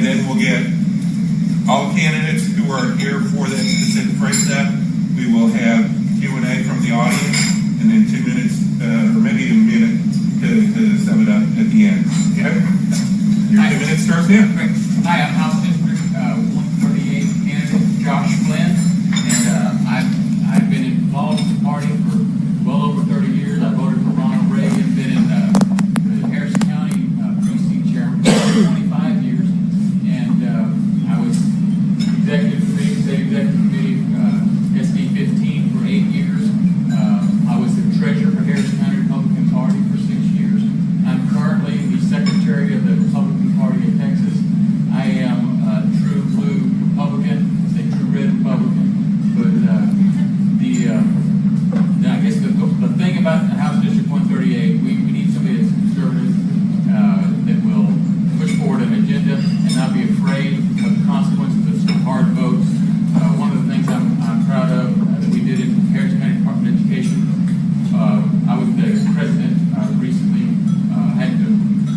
then we'll get all candidates who are here for that specific race step. We will have Q&A from the audience, and then 2 minutes, or maybe a minute to sum it up at the end. Okay? Your 2 minutes starts now. Great. Hi, I'm House District 138 candidate Josh Flynn, and I've been involved in the party for well over 30 years. I voted for Ronald Reagan, been in the Harrison County precinct chairman for 25 years, and I was executive committee, state executive committee, SD 15 for 8 years. I was the treasurer for Harrison County Republican Party for 6 years. I'm currently the secretary of the Republican Party of Texas. I am a true blue Republican, a true red Republican, but I guess the thing about House District 138, we need somebody that's conservative, that will push forward an agenda and not be afraid of the consequences of some hard votes. One of the things I'm proud of that we did in Harrison County Department of Education, I was the president recently, had to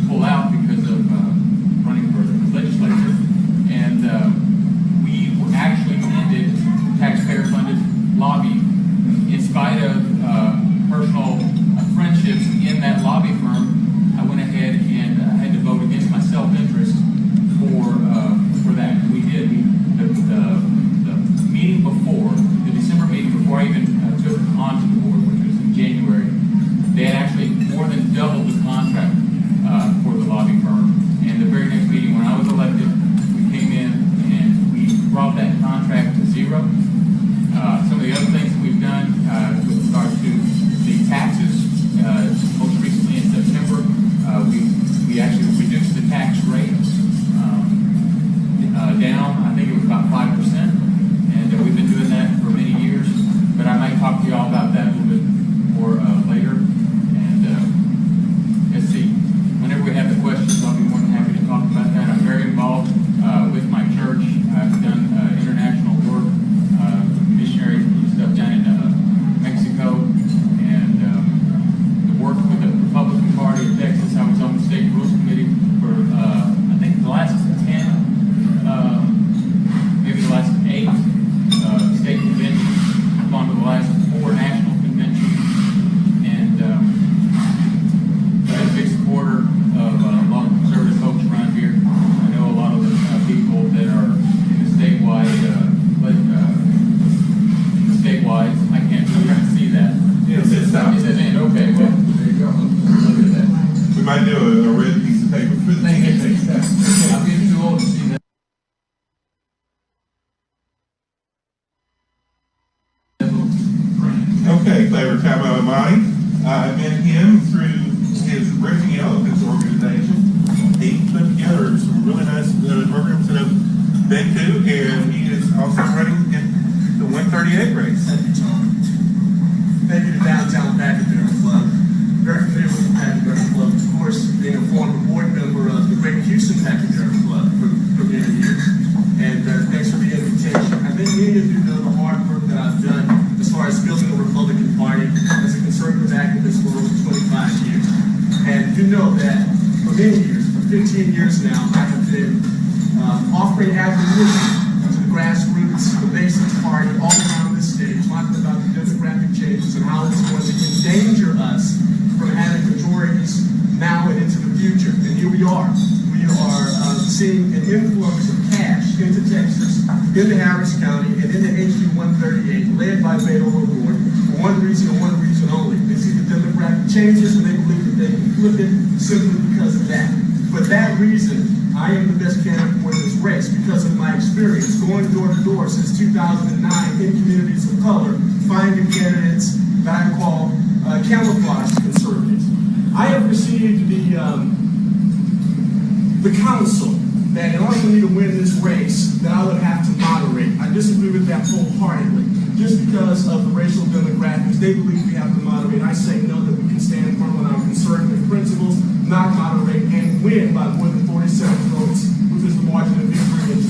pull out because of running for the legislature, and we actually ended taxpayer-funded lobbying. In spite of personal friendships in that lobby firm, I went ahead and had to vote against my self-interest for that. We did. The meeting before, the December meeting before I even took on to the board, which was in January, they had actually more than doubled the contract for the lobby firm. And the very next meeting, when I was elected, we came in and we brought that contract to zero. Some of the other things that we've done with regard to the taxes, most recently in September, we actually reduced the tax rate down. I think it was about 5%, and we've been doing that for many years. But I might talk to you all about that a little bit more later. And let's see. Whenever we have the questions, I'll be more than happy to talk about that. I'm very involved with my church. I've done international work, missionary stuff down in Mexico, and the work with the Republican Party of Texas. I was on the state rules committee for I think the last 10, maybe the last 8 state conventions. I've gone to the last 4 national conventions, and I'm a big supporter of a lot of conservative folks around here. I know a lot of the people that are in the statewide, I can't really see that. Yeah, it says stop. It says end. Okay, well, there you go. Look at that. We might do a red piece of paper for the thing. I'm getting too old to see that. Okay, Claver Kamau-Imani. I met him through his Raising Elephants organization. He put together some really nice programs that I've been to, and he is also running in the 138 race. Thank you to Downtown Pachyderm Club. Very familiar with the Pachyderm Club. Of course, being a former board member of the Great Houston Pachyderm Club for many years. And thanks for the invitation. I think many of you know the hard work that I've done as far as building the Republican Party as a conservative activist for over 25 years. And you know that for many years, for 15 years now, I have been offering admonition to the grassroots, the basic party, all around this state, talking about the demographic changes and how it's going to endanger us from having majorities now and into the future. And here we are. We are seeing an influx of cash into Texas, into Harris County, and into HG 138, led by Beto-backed for one reason and one reason only. They see the demographic changes and they believe that they can flip it simply because of that. For that reason, I am the best candidate for this race because of my experience going door to door since 2009 in communities of color, finding candidates that I call camouflage conservatives. I have received the counsel that in order for me to win this race, that I would have to moderate. I disagree with that wholeheartedly. Just because of the racial demographics, they believe we have to moderate. I say no, that we can stand firm on our conservative principles, not moderate, and win by more than 47 votes, which is the margin of victory in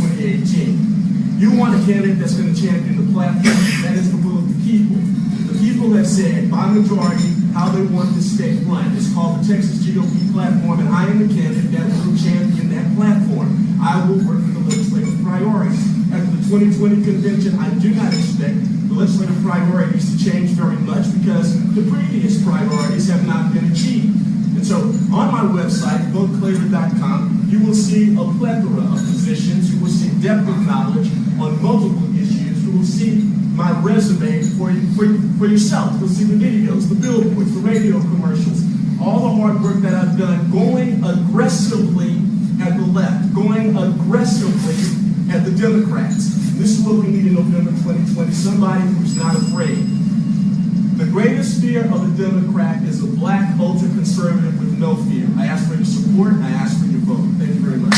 2018. You want a candidate that's going to champion the platform. That is the will of the people. The people have said, by majority, how they want this state run. It's called the Texas GOP platform, and I am the candidate that will champion that platform. I will work priorities. After the 2020 convention, I do not expect the legislative priorities to change very much because the previous priorities have not been achieved. And so on my website, CLAVER2020, you will see a plethora of positions. You will see depth of knowledge on multiple issues. You will see my resume for yourself. You'll see the videos, the billboards, the radio commercials, all the hard work that I've done going aggressively at the left, going aggressively at the Democrats. This is what we need in November 2020, somebody who's not afraid. The greatest fear of a Democrat is a black ultra-conservative with no fear. I ask for your support, I ask for your vote. Thank you very much.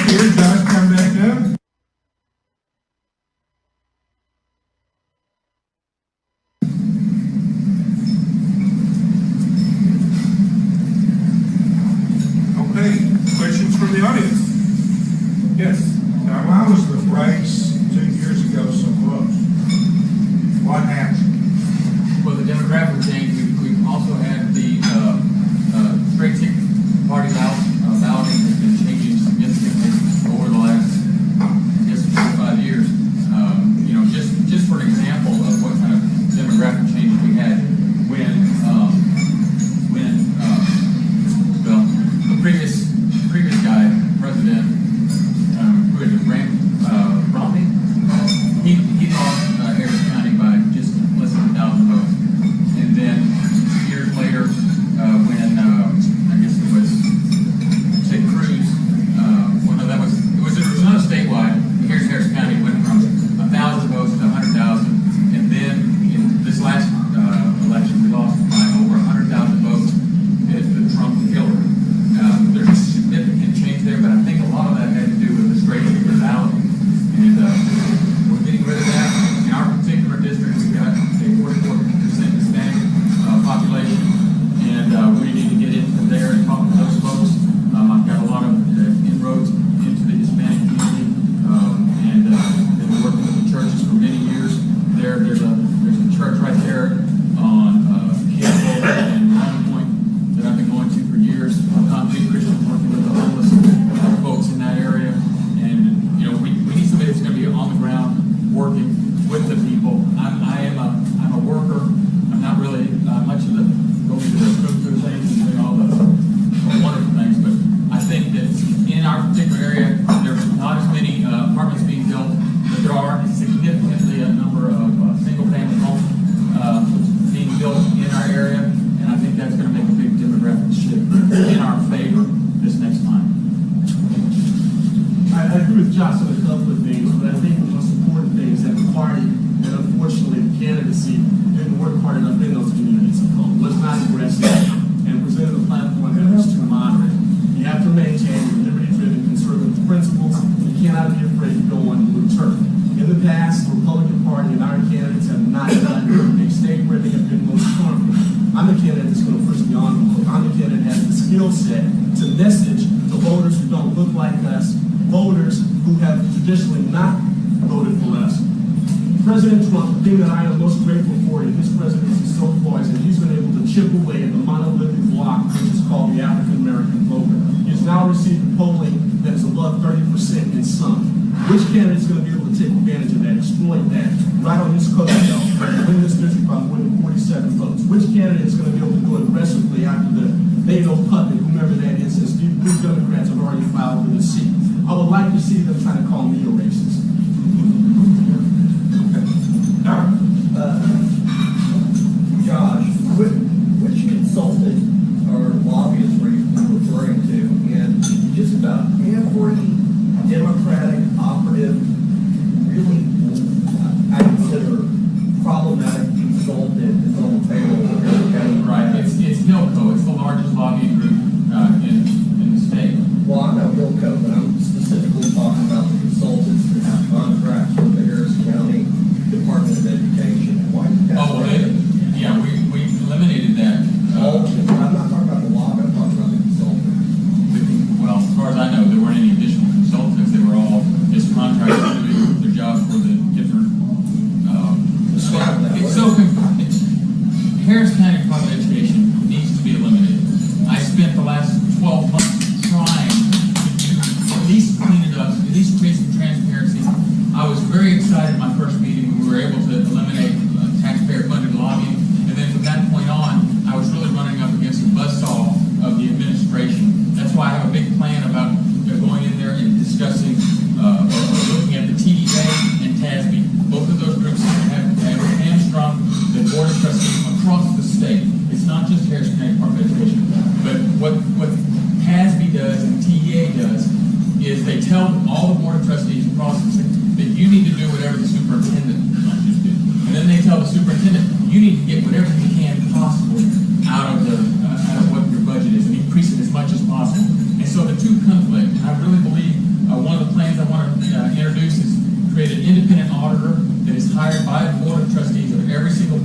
Here, Josh, come back down. Okay, questions from the audience? Yes. Now, why was the race 2 years ago so close? What happened? Well, the demographic change, we've also had the straight ticket party balloting has been changing significantly over the last, I guess, 4 or 5 years. You know, just for an example of what kind of demographic change we had when the previous guy, President, who had ran Romney, he lost Harris County by just less than 1,000 votes. And then years later, when I guess it was Ted Cruz, well, no, it was another statewide. Harris County went from 1,000 votes to 100,000, and then in this last election, we lost by over 100,000 votes to Trump and Hillary. There's a significant change there, but I think a lot of that had to do with the straight ticket balloting, and we're getting rid of that. In our particular district, we've got a 44% Hispanic population, and we need to get into there and talk to those folks. I've got a lot of inroads into the Hispanic community, and been working with the churches for many years. There's a church right there on Campbell and Long Point that I've been going to for years. I'm big Christian, working with the homeless folks in that area, and you know we need somebody that's going to be on the ground working with the people. I'm a worker. I'm not really much of the going to the food things and doing all the wonderful things, but I think that in our particular area, there's not as many apartments being built, but there are significantly a number of single-family homes being built in our area, and I think that's going to make a big demographic shift in our favor this next time. I agree with Josh on a couple of things, but I think the most important thing is that the party, and unfortunately the candidacy, didn't work hard enough in those communities of color, was not aggressive, and presented a platform that was too moderate. You have to maintain your liberty-driven conservative principles. You cannot be afraid to go on blue turf. In the past, the Republican Party and our candidates have not done a state where they have been most harmful. I'm the candidate that's going to push the envelope. I'm the candidate that has the skill set to message to voters who don't look like us, voters who have traditionally not voted for us. President Trump, the thing that I am most grateful for in his presidency so far is that he's been able to chip away at the monolithic block, which is called the African American voter. He's now received polling that is above 30% in some. Which candidate is going to be able to take advantage of that, exploit that, right on his coattail, win this district by more than 47 votes? Which candidate is going to be able to go aggressively after the Beto puppet, whomever that is, since these Democrats have already filed for the seat? I would like to see them trying to call me a racist. Josh, which consultant or lobbyist were you referring to? And just about every Democratic operative really, I consider, problematic consultant is on the table. Right, it's Hilco. It's the largest lobbying group in the state. Well, I know Hilco, but I'm specifically talking about the consultants that have contracts with the Harris County Department of Education. Why did that? Oh, well, yeah, we eliminated that. I'm not talking about the lobby, I'm talking about the consultants. Well, as far as I know, there weren't any additional consultants. They were all discussing or looking at the TDA and TASB. Both of those groups have hamstrung the Board of Trustees across the state. It's not just Harris County Department of Education. But what TASB does and TDA does is they tell all the Board of Trustees across the state that you need to do whatever the superintendent wants you to do. And then they tell the superintendent, you need to get whatever you can possible out of what your budget is and increase it as much as possible. And so the two conflict. And I really believe one of the plans I want to introduce is create an independent auditor that is hired by the Board of Trustees of every single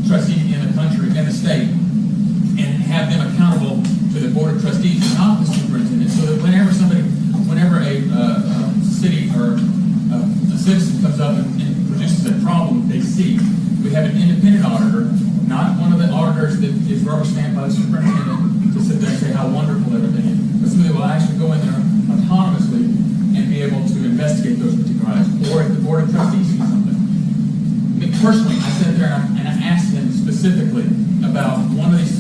trustee in the country and the state, and have them accountable to the Board of Trustees, not the superintendent. So that whenever a city or a citizen comes up and produces a problem they see, we have an independent auditor, not one of the auditors that is rubber stamped by the superintendent to sit there and say how wonderful everything is, but somebody will actually go in there autonomously and be able to investigate those particular items. Or if the Board of Trustees sees something. Personally, I sat there and I asked them specifically about one of these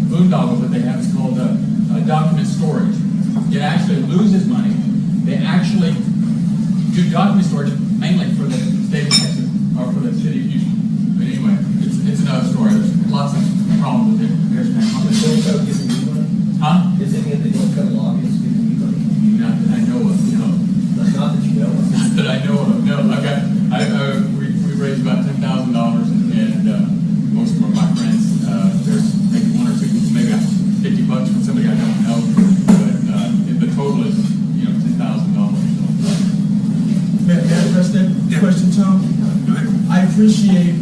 boondoggles that they have. It's called document storage. It actually loses money. They actually do document storage mainly for the state of Texas or for the city of Houston. But anyway, it's another story. There's lots of problems with it. Is it giving you money? Huh? Is it the North Carolina lobbyists giving you money? Not that I know of. No. Not that you know of. Not that I know of. No. We raised about $10,000, and most of them are my friends. There's maybe one or two, maybe $50 from somebody I don't know, but the total is $10,000. May I address that question, Tom? I appreciate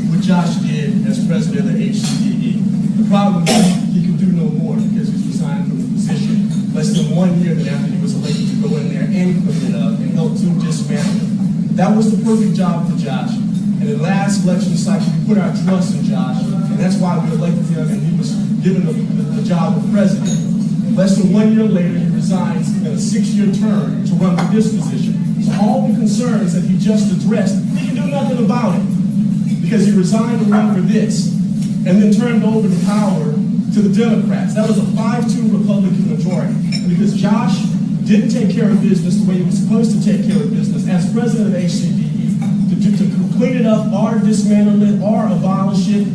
what Josh did as president of the HCDE. The problem is he can do no more because he's resigned from the position less than 1 year after he was elected to go in there and clean it up and help to dismantle it. That was the perfect job for Josh. And in the last election cycle, we put our trust in Josh, and that's why we elected him, and he was given the job of president. Less than 1 year later, he resigns in a 6-year term to run for this position. So all the concerns that he just addressed, he can do nothing about it because he resigned to run for this and then turned over the power to the Democrats. That was a 5-2 Republican majority. And because Josh didn't take care of business the way he was supposed to take care of business as president of HCDE, to clean it up or dismantle it or abolish it,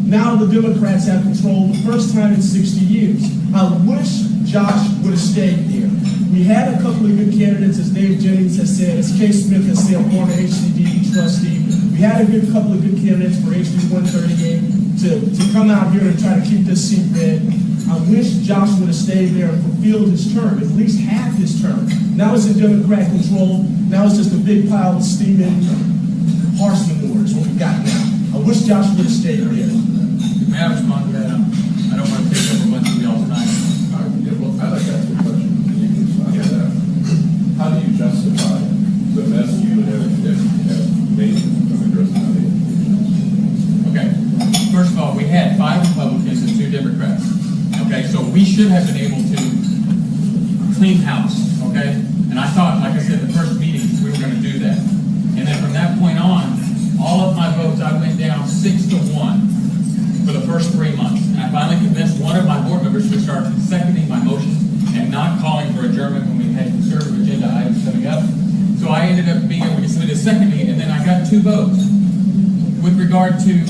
now the Democrats have control the first time in 60 years. I wish Josh would have stayed there. We had a couple of good candidates, as Dave Jennings has said, as Kay Smith has said, former HCDE trustee. We had a couple of good candidates for HB138 to come out here and try to keep this seat red. I wish Josh would have stayed there and fulfilled his term, at least half his term. Now it's in Democrat control. Now it's just a big pile of steaming horse manure is what we got now. I wish Josh would have stayed there. May I respond to that? I don't want to take up a bunch of y'all's time. I'd like to ask a question. You can respond to that. How do you justify the mess you have made from addressing the education? Okay. First of all, we had 5 Republicans and 2 Democrats. Okay, so we should have been able to clean house. Okay, and I thought, like I said, the first meeting we were going to do that. And then from that point on, all of my votes, I went down 6-1 for the first 3 months. And I finally convinced one of my board members to start seconding my motions and not calling for adjournment when we had conservative agenda items coming up. So I ended up being able to get somebody to second me, and then I got 2 votes. With regard to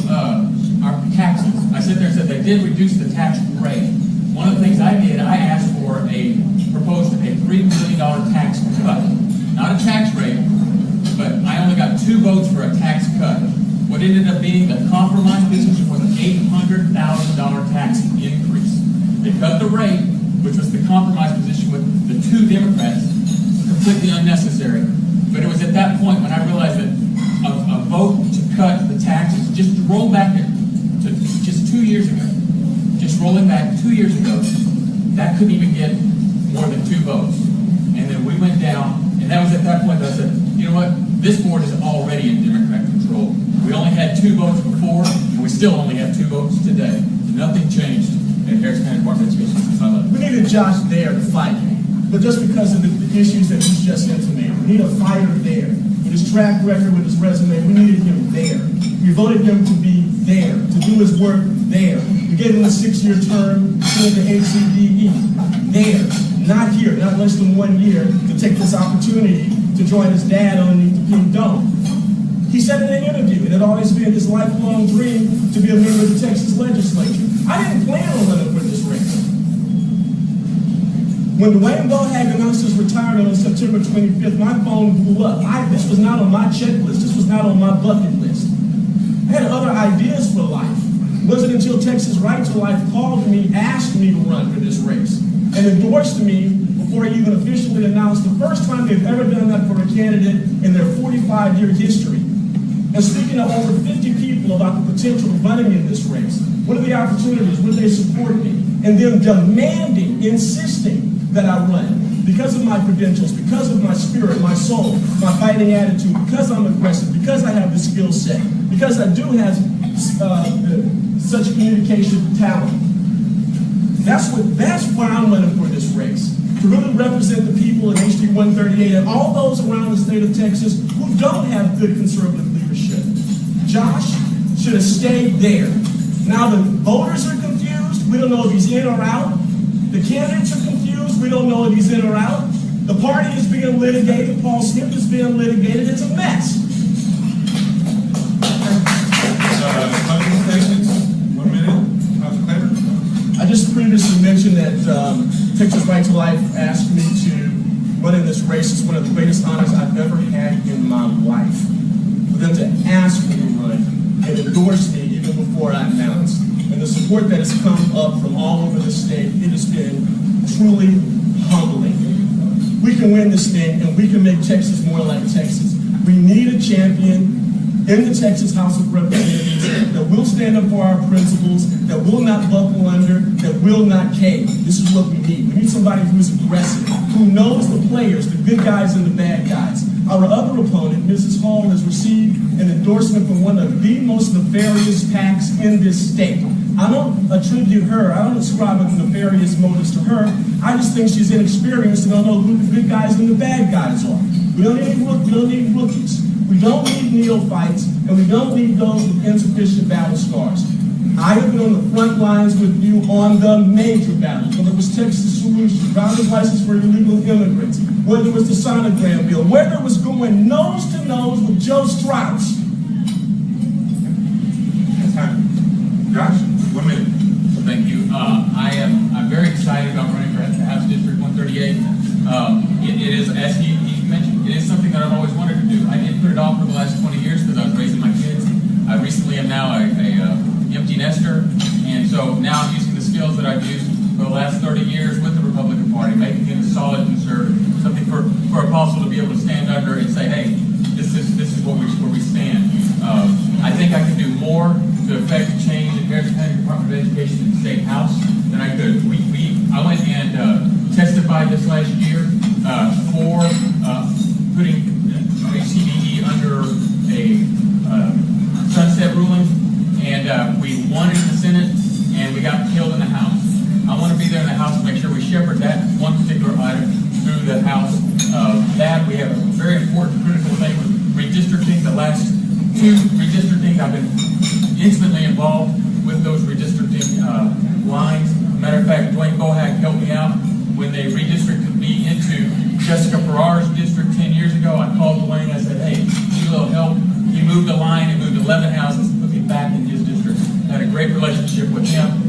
our taxes, I sit there and said they did reduce the tax rate. One of the things I did, I asked for proposed a $3 million tax cut. Not a tax rate, but I only got 2 votes for a tax cut. What ended up being the compromise position was an $800,000 tax increase. They cut the rate, which was the compromise position with the 2 Democrats, completely unnecessary. But it was at that point when I realized that a vote to cut the taxes, just to roll back to just 2 years ago, just rolling back 2 years ago, that couldn't even get more than 2 votes. And then we went down, and that was at that point that I said, you know what, this board is already in Democrat control. We only had 2 votes before, and we still only have 2 votes today. Nothing changed in Harris County Department of Education since I left. We needed Josh there to fight, but just because of the issues that he's just intimated, we need a fighter there. With his track record, with his resume, we needed him there. We voted him to be there, to do his work there. We gave him a 6-year term in the HCDE. There, not here. Now not less than 1 year to take this opportunity to join his dad underneath the pink dome. He said in an interview, it had always been his lifelong dream to be a member of the Texas legislature. I didn't plan on running for this race. When Dwayne Bohag announced his retirement on September 25th, my phone blew up. This was not on my checklist. This was not on my bucket list. I had other ideas for life. It wasn't until Texas Right to Life called me, asked me to run for this race, and endorsed me before he even officially announced the first time they've ever done that for a candidate in their 45-year history. And speaking to over 50 people about the potential of running in this race, what are the opportunities, would they support me? And then demanding, insisting that I run because of my credentials, because of my spirit, my soul, my fighting attitude, because I'm aggressive, because I have the skill set, because I do have such communication talent. That's why I'm running for this race, to really represent the people in HD 138 and all those around the state of Texas who don't have good conservative leadership. Josh should have stayed there. Now the voters are confused. We don't know if he's in or out. The candidates are confused. We don't know if he's in or out. The party is being litigated. Paul Smith is being litigated. It's a mess. Closing statements, 1 minute, Councilor Claver. I just previously mentioned that Texas Right to Life asked me to run in this race. It's one of the greatest honors I've ever had in my life. For them to ask me to run and endorse me even before I announced. And the support that has come up from all over the state, it has been truly humbling. We can win this thing and we can make Texas more like Texas. We need a champion in the Texas House of Representatives that will stand up for our principles, that will not buckle under, that will not cave. This is what we need. We need somebody who's aggressive, who knows the players, the good guys and the bad guys. Our other opponent, Mrs. Hall, has received an endorsement from one of the most nefarious PACs in this state. I don't attribute her, I don't ascribe nefarious motives to her. I just think she's inexperienced and don't know who the good guys and the bad guys are. We don't need rookies. We don't need neophytes, and we don't need those with insufficient battle scars. I have been on the front lines with you on the major battles, whether it was Texas Solutions, driver's license for illegal immigrants, whether it was the sonogram bill, whether it was going nose to nose with Joe Strauss. That's time. Josh, 1 minute. Thank you. I'm very excited about running for House District 138. It is, as he mentioned, it is something that I've always wanted to do. I did put it off for the last 20 years because I was raising my kids. I recently am now a empty nester, and so now I'm using the skills that I've used for the last 30 years with the Republican Party, making it a solid conservative, something for Apostle to be able to stand under and say, hey, this is where we stand. I think I can do more to affect change in Harrison County Department of Education and State House than I could. I went and testified this last year for putting HCDE under a sunset ruling, and we won it in the Senate, and we got killed in the House. I want to be there in the House to make sure we shepherd that one particular item through the House. We have a very important, critical thing with redistricting. The last 2 redistricting, I've been intimately involved with those redistricting lines. Matter of fact, Dwayne Bohag helped me out when they redistricted me into Jessica Farrar's district 10 years ago. I called Dwayne, I said, hey, need a little help. He moved the line and moved 11 houses and put me back in his district. I had a great relationship with him.